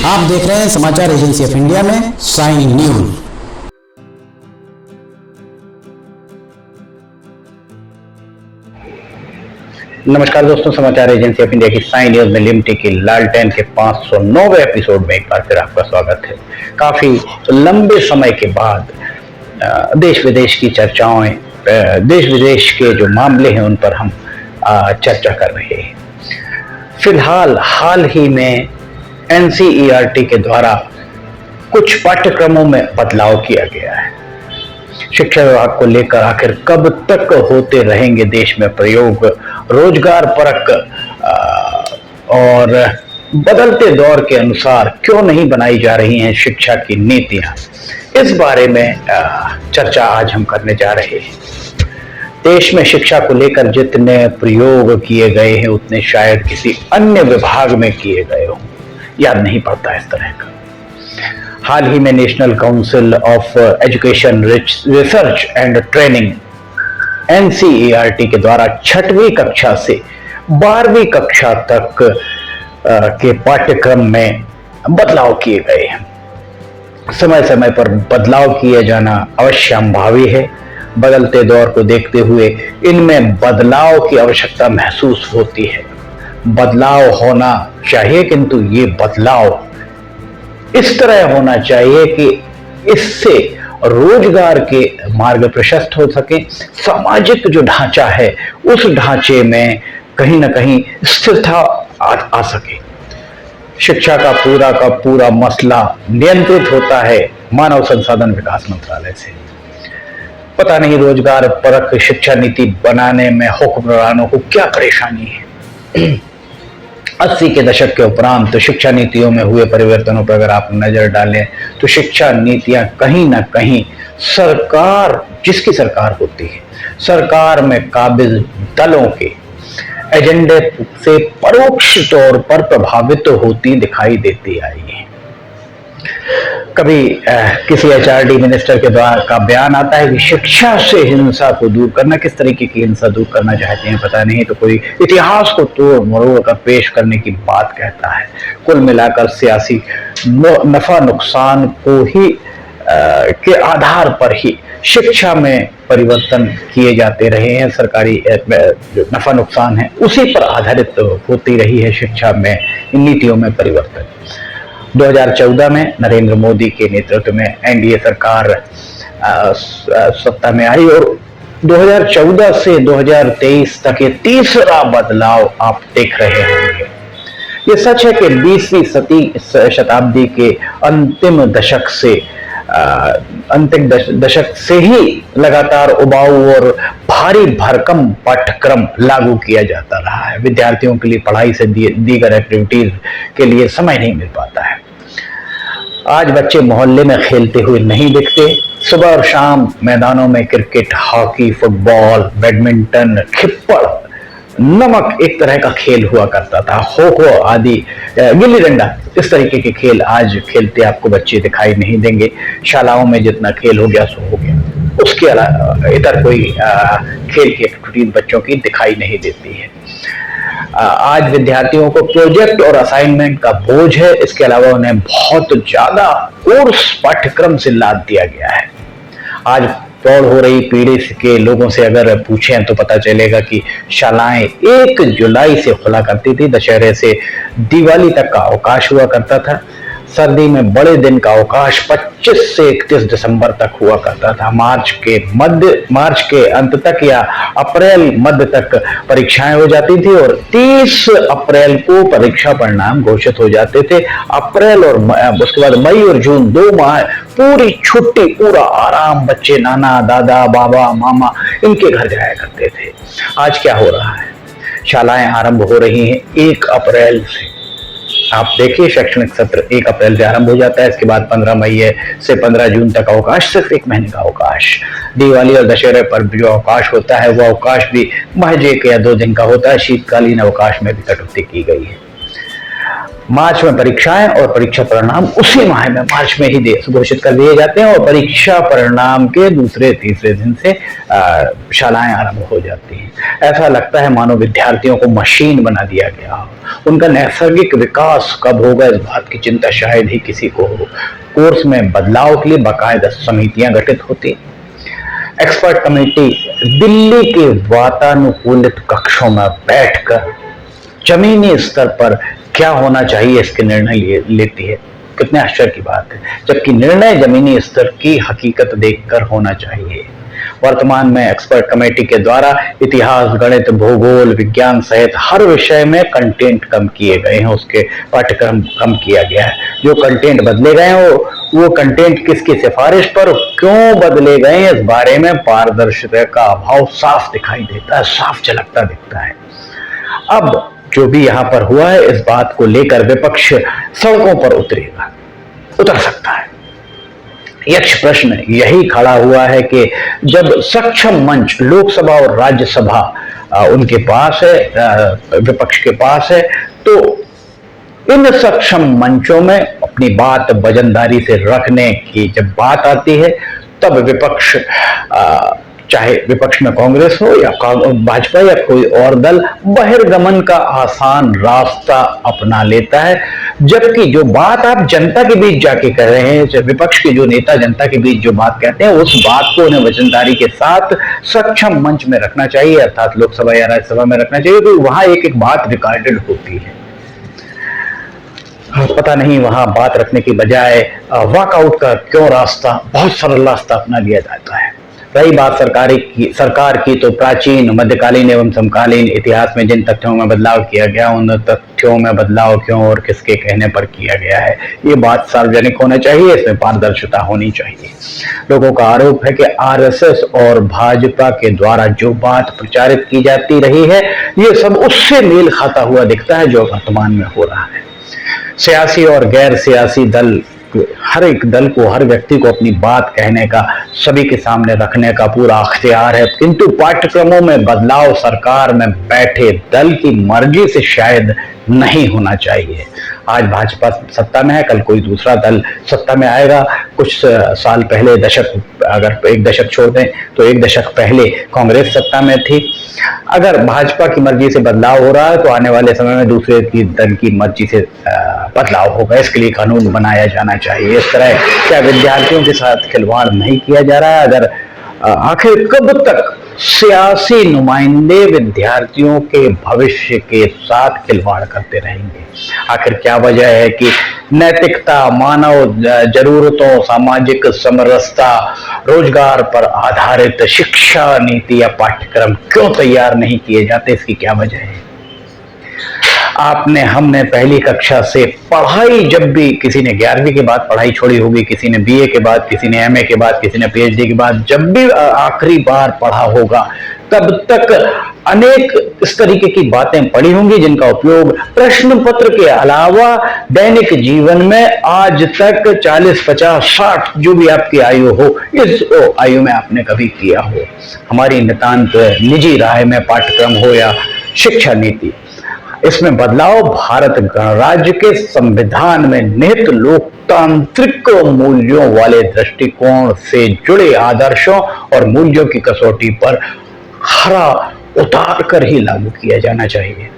आप देख रहे हैं समाचार एजेंसी ऑफ इंडिया में साइन न्यूज। नमस्कार दोस्तों, समाचार एजेंसी ऑफ इंडिया की साइन न्यूज में लिमटी की लालटेन के 509वें एपिसोड में एक बार फिर आपका स्वागत है। काफी लंबे समय के बाद देश विदेश की चर्चाएं, देश विदेश के जो मामले हैं उन पर हम चर्चा कर रहे हैं। फिलहाल हाल ही में एनसीईआरटी के द्वारा कुछ पाठ्यक्रमों में बदलाव किया गया है। शिक्षा विभाग को लेकर आखिर कब तक होते रहेंगे देश में प्रयोग, रोजगार परक और बदलते दौर के अनुसार क्यों नहीं बनाई जा रही हैं शिक्षा की नीतियां, इस बारे में चर्चा आज हम करने जा रहे हैं। देश में शिक्षा को लेकर जितने प्रयोग किए गए हैं उतने शायद किसी अन्य विभाग में किए गए हों, याद नहीं पड़ता इस तरह का। हाल ही में national council of education research and training NCERT के द्वारा 6वीं कक्षा से 12वीं कक्षा तक के पाठ्यक्रम में बदलाव किए गए हैं। समय समय पर बदलाव किए जाना अवश्यंभावी है। बदलते दौर को देखते हुए इनमें बदलाव की आवश्यकता महसूस होती है। बदलाव होना चाहिए, किंतु ये बदलाव इस तरह होना चाहिए कि इससे रोजगार के मार्ग प्रशस्त हो सके, सामाजिक जो ढांचा है उस ढांचे में कहीं ना कहीं स्थिरता आ सके। शिक्षा का पूरा मसला नियंत्रित होता है मानव संसाधन विकास मंत्रालय से। पता नहीं रोजगार परक शिक्षा नीति बनाने में हुक्मरानों को क्या परेशानी है। 80 के दशक के उपरांत शिक्षा नीतियों में हुए परिवर्तनों पर अगर आप नजर डालें तो शिक्षा नीतियां कहीं ना कहीं सरकार, जिसकी सरकार होती है, सरकार में काबिज दलों के एजेंडे से परोक्ष तौर पर प्रभावित होती दिखाई देती आई है। कभी किसी एचआरडी मिनिस्टर के द्वारा का बयान आता है कि शिक्षा से हिंसा को दूर करना। किस तरीके की हिंसा दूर करना चाहते हैं पता नहीं, तो कोई इतिहास को तोड़ मरोड़ कर पेश करने की बात कहता है। कुल मिलाकर सियासी नफा नुकसान को ही के आधार पर ही शिक्षा में परिवर्तन किए जाते रहे हैं। सरकारी जो नफा नुकसान है उसी पर आधारित होती रही है शिक्षा में इन नीतियों में परिवर्तन। 2014 में नरेंद्र मोदी के नेतृत्व में एनडीए सरकार सत्ता में आई और 2014 से 2023 तक ये तीसरा बदलाव आप देख रहे होंगे। ये सच है कि 20वीं शताब्दी के अंतिम दशक से ही लगातार उबाऊ और भारी भरकम पाठ्यक्रम लागू किया जाता रहा है। विद्यार्थियों के लिए पढ़ाई से दीगर एक्टिविटीज के लिए समय नहीं मिल पाता है। आज बच्चे मोहल्ले में खेलते हुए नहीं दिखते। सुबह और शाम मैदानों में क्रिकेट, हॉकी, फुटबॉल, बैडमिंटन, खिप्पड़, नमक एक तरह का खेल हुआ करता था। खो खो आदि, गिल्ली डंडा, इस तरीके के खेल आज खेलते आपको बच्चे दिखाई नहीं देंगे। शालाओं में जितना खेल हो गया सो हो गया, उसके अलावा इधर कोई खेल की एक्टिविटीज बच्चों की दिखाई नहीं देती है। आज विद्यार्थियों को प्रोजेक्ट और असाइनमेंट का बोझ है। इसके अलावा उन्हें बहुत ज्यादा कोर्स पाठ्यक्रम से लाद दिया गया है। आज प्रौढ़ हो रही पीढ़ी के लोगों से अगर पूछें तो पता चलेगा कि शालाएं 1 जुलाई से खुला करती थी। दशहरे से दिवाली तक का अवकाश हुआ करता था। सर्दी में बड़े दिन का अवकाश 25 से 31 दिसंबर तक हुआ करता था। मार्च के अंत तक या अप्रैल मध्य तक परीक्षाएं हो जाती थी और 30 अप्रैल को परीक्षा परिणाम घोषित हो जाते थे। अप्रैल और उसके बाद मई और जून 2 माह पूरी छुट्टी, पूरा आराम। बच्चे नाना, दादा, बाबा, मामा इनके घर जाया करते थे। आज क्या हो रहा है? शालाएं आरंभ हो रही हैं 1 अप्रैल से। आप देखिए, शैक्षणिक सत्र 1 अप्रैल से आरंभ हो जाता है। इसके बाद 15 मई से 15 जून तक अवकाश, सिर्फ 1 महीने का अवकाश। दिवाली और दशहरे पर जो अवकाश होता है वो अवकाश भी महज 1 या 2 दिन का होता है। शीतकालीन अवकाश में भी कटौती की गई है। मार्च में परीक्षाएं और परीक्षा परिणाम उसी माह में मार्च में ही घोषित कर दिए जाते हैं और परीक्षा परिणाम के दूसरे तीसरे दिन से शालाएं आरंभ हो जाती हैं। ऐसा लगता है मानो विद्यार्थियों को मशीन बना दिया गया हो। उनका नैसर्गिक विकास कब होगा इस बात की चिंता शायद ही किसी को हो। कोर्स में बदलाव के लिए बाकायदा समितियां गठित होती, एक्सपर्ट कमेटी दिल्ली के वातानुकूलित कक्षों में बैठकर जमीनी स्तर पर क्या होना चाहिए इसके निर्णय लेती है। कितने आश्चर्य की बात है, जबकि निर्णय जमीनी स्तर की हकीकत देखकर होना चाहिए। वर्तमान में एक्सपर्ट कमेटी के द्वारा इतिहास, गणित, भूगोल, विज्ञान सहित हर विषय में कंटेंट कम किए गए हैं, उसके पाठ्यक्रम कम किया गया है। जो कंटेंट बदले गए हैं वो कंटेंट किसकी सिफारिश पर क्यों बदले गए हैं, इस बारे में पारदर्शिता का अभाव साफ दिखाई देता है, साफ झलकता दिखता है। अब जो भी यहां पर हुआ है, इस बात को लेकर विपक्ष सड़कों पर उतर सकता है। यक्ष प्रश्न यही खड़ा हुआ है कि जब सक्षम मंच लोकसभा और राज्यसभा उनके पास है, विपक्ष के पास है, तो इन सक्षम मंचों में अपनी बात वजनदारी से रखने की जब बात आती है, तब विपक्ष चाहे विपक्ष में कांग्रेस हो या भाजपा या कोई और दल बहिर्गमन का आसान रास्ता अपना लेता है। जबकि जो बात आप जनता के बीच जाके कर रहे हैं, विपक्ष के जो नेता जनता के बीच जो बात कहते हैं, उस बात को उन्हें वजनदारी के साथ सक्षम मंच में रखना चाहिए, अर्थात लोकसभा या राज्यसभा में रखना चाहिए। तो वहां एक एक बात रिकॉर्डेड होती है। पता नहीं वहां बात रखने की बजाय वॉकआउट का क्यों रास्ता, बहुत सरल रास्ता अपना लिया जाता है। रही बात सरकार की तो प्राचीन, मध्यकालीन एवं समकालीन इतिहास में जिन तथ्यों में बदलाव किया गया, उन तथ्यों में बदलाव क्यों और किसके कहने पर किया गया है, ये बात सार्वजनिक होना चाहिए, इसमें पारदर्शिता होनी चाहिए। लोगों का आरोप है कि आरएसएस और भाजपा के द्वारा जो बात प्रचारित की जाती रही है, ये सब उससे मेल खाता हुआ दिखता है जो वर्तमान में हो रहा है। सियासी और गैर सियासी दल, हर एक दल को, हर व्यक्ति को अपनी बात कहने का, सभी के सामने रखने का पूरा अख्तियार है, किंतु पाठ्यक्रमों में बदलाव सरकार में बैठे दल की मर्जी से शायद नहीं होना चाहिए। आज भाजपा सत्ता में है, कल कोई दूसरा दल सत्ता में आएगा। कुछ साल पहले, अगर एक दशक छोड़ दें तो एक दशक पहले कांग्रेस सत्ता में थी। अगर भाजपा की मर्जी से बदलाव हो रहा है तो आने वाले समय में दूसरे की दल की मर्जी से बदलाव होगा। इसके लिए कानून बनाया जाना चाहिए। इस तरह क्या विद्यार्थियों के साथ खिलवाड़ नहीं किया जा रहा है? अगर आखिर कब तक सियासी नुमाइंदे विद्यार्थियों के भविष्य के साथ खिलवाड़ करते रहेंगे? आखिर क्या वजह है कि नैतिकता, मानव जरूरतों, सामाजिक समरसता, रोजगार पर आधारित शिक्षा नीति या पाठ्यक्रम क्यों तैयार नहीं किए जाते? इसकी क्या वजह है? हमने पहली कक्षा से पढ़ाई, जब भी किसी ने 11वीं के बाद पढ़ाई छोड़ी होगी, किसी ने बीए के बाद, किसी ने एमए के बाद, किसी ने पीएचडी के बाद, जब भी आखिरी बार पढ़ा होगा, तब तक अनेक इस तरीके की बातें पढ़ी होंगी जिनका उपयोग प्रश्न पत्र के अलावा दैनिक जीवन में आज तक 40, 50, 60 जो भी आपकी आयु हो, इस आयु में आपने कभी किया हो। हमारी नितांत निजी राय में पाठ्यक्रम हो या शिक्षा नीति, इसमें बदलाव भारत गणराज्य के संविधान में निहित लोकतांत्रिक मूल्यों वाले दृष्टिकोण से जुड़े आदर्शों और मूल्यों की कसौटी पर खरा उतार कर ही लागू किया जाना चाहिए।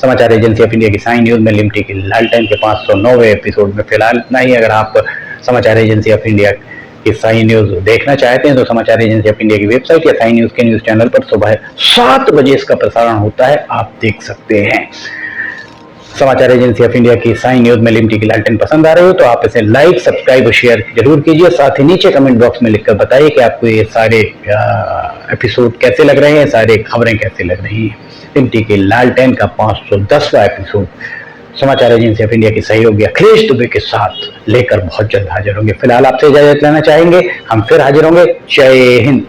समाचार एजेंसी ऑफ इंडिया की साइन न्यूज में लिमटी की लालटेन के 509वें एपिसोड में फिलहाल इतना ही। अगर आप समाचार एजेंसी ऑफ इंडिया की साइन न्यूज देखना चाहते हैं तो समाचार एजेंसी ऑफ इंडिया की वेबसाइट या साइन न्यूज के न्यूज चैनल पर सुबह 7 बजे इसका प्रसारण होता है, आप देख सकते हैं। समाचार एजेंसी ऑफ इंडिया की साइन न्यूज में लिमटी की लालटेन पसंद आ रही हो तो आप इसे लाइक, सब्सक्राइब और शेयर जरूर कीजिए। साथ ही नीचे कमेंट बॉक्स में लिखकर बताइए कि आपको ये सारे एपिसोड कैसे लग रहे हैं, सारे खबरें कैसे लग रही हैं। लिमटी की लालटेन का 510वां एपिसोड समाचार एजेंसी ऑफ इंडिया के सहयोगी अखिलेश दुबे के साथ लेकर बहुत जल्द हाजिर होंगे। फिलहाल आपसे इजाजत लेना चाहेंगे, हम फिर हाजिर होंगे। जय हिंद।